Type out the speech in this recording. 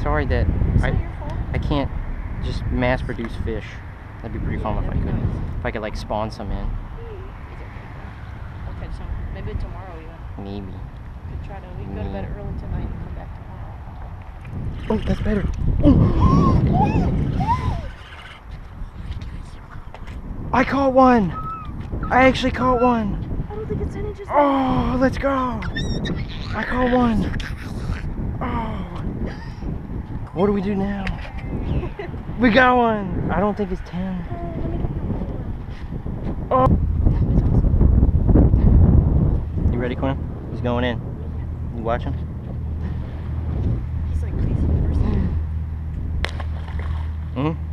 sorry that It's not your fault. I can't just mass produce fish. That'd be pretty fun if I could. If I could like spawn some in. It's okay. We'll catch some. Maybe tomorrow even. Maybe. We could try to. We can go to bed early tonight and come back tomorrow. Oh, that's better. I caught one. I actually caught one. I don't think it's any just. Oh, let's go. I caught one. Oh. What do we do now? We got one. I don't think it's 10. Oh. You ready, Quinn? He's going in. You watching? He's like crazy person. Mm-hmm.